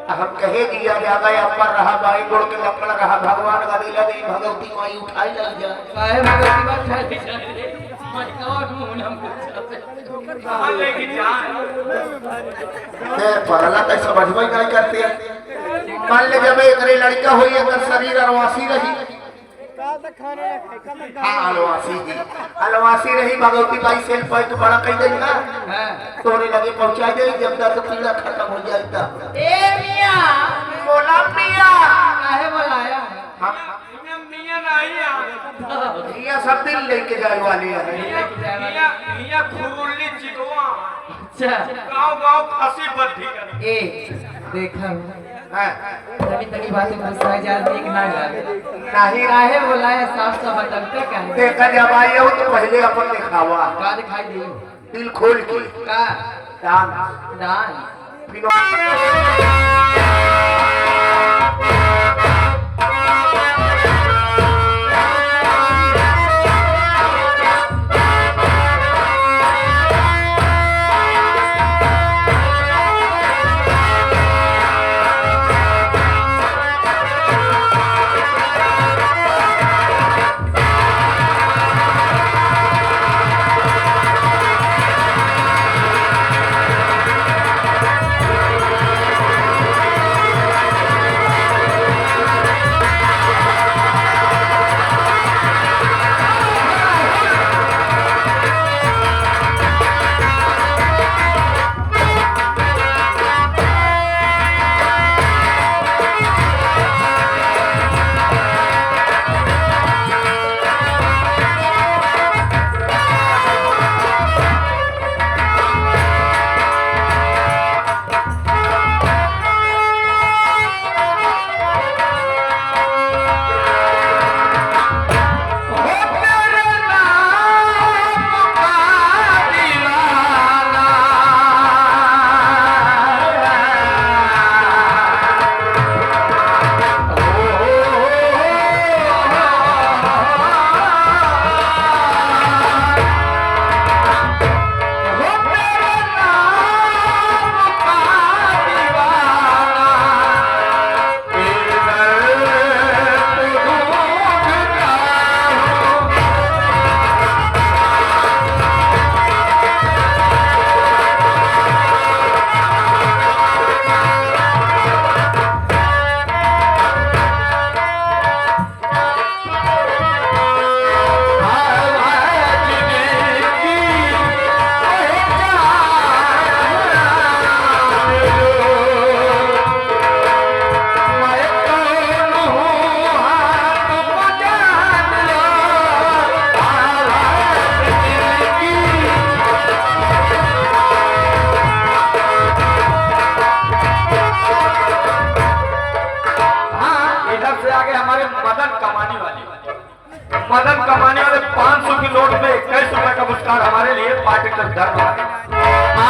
हम कहे दिया जागा अपर रहा बाई गोड़ के लकड़ रहा भगवान का दिला दी भगवती माई उठाई लग जा काहे भगवती बात है मैं कौन हूं हमको कहां लेके जा ते परला तो समझबई नहीं करते मान ले जब एक लड़का होई अगर शरीर अरवासी रही हाँ अलवासी रही भगवती बाई से पैक बड़ा कह दे ना तोरे लगे पहुंचा दे जब तक पीड़ा खत्म हो जाए तब ए मियां बोला मियां काहे बुलाया मियां नहीं आ मियां सब दिन लेके जाए वाली है मियां खुरुल्ली चिकवा अच्छा गांव खसी बद्धी कर ए देखा हां तनी तनी बातें गुस्सा जा देख ना लगे नहीं काहे बुलाया साफ साफ बताते काहे देखा जब आई हो तो पहले अपन दिखावा का दिखाई दे दिल खोल के का दान दान फिर मदन कमाने वाले 500 की नोट में 21 रुपए का पुरस्कार हमारे लिए पार्टी का धर्म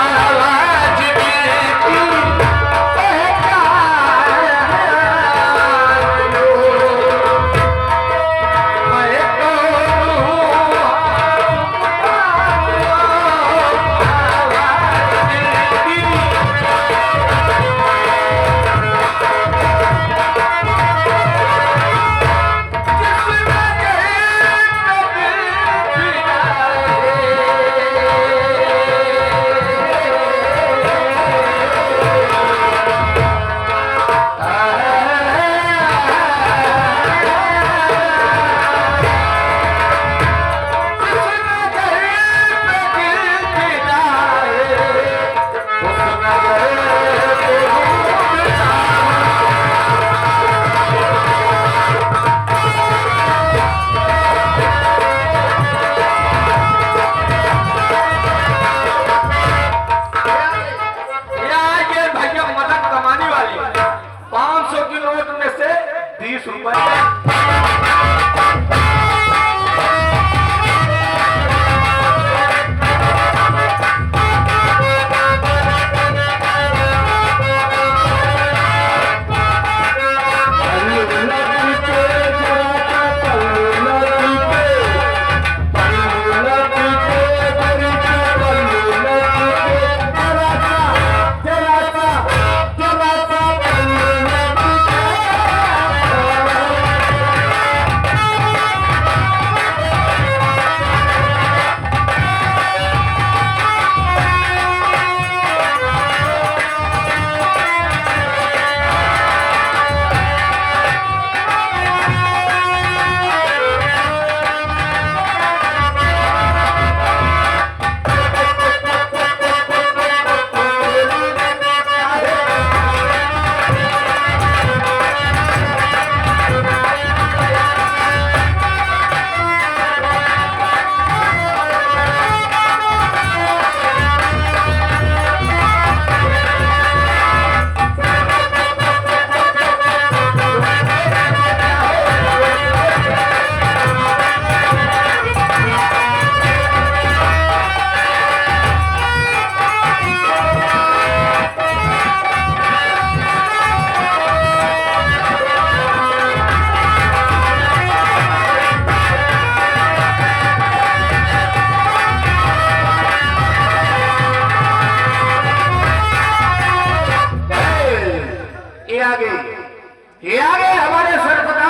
ये आगे हमारे सरपंच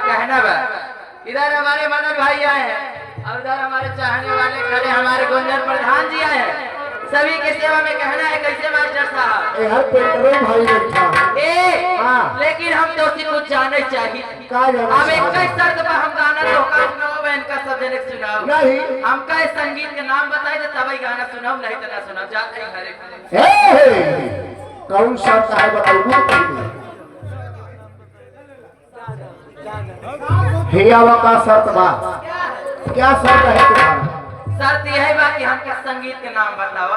कहना बा इधर हमारे मदन भाई आए हैं और उधर हमारे चाहने वाले खड़े हमारे गुंजन प्रधान जी आए हैं। सभी की सेवा में कहना है कैसे मास्टर साहब हर पेटरो भाई बैठा हाँ। लेकिन हम तो उसी कुछ जाने चाहिए अब एक शर्त पर हम गाना तो सुनाओ इनका सब जने सुनाओ नहीं हमका इस संगीत के नाम बताए तो तभी गाना सुनाओ नहीं तो ना सुनाओ जाते ही घरे कौन शर्त है बताओ हियावा का शर्त बा क्या शर्त है तुम्हारा शर्त यह है कि हमका संगीत के नाम बताओ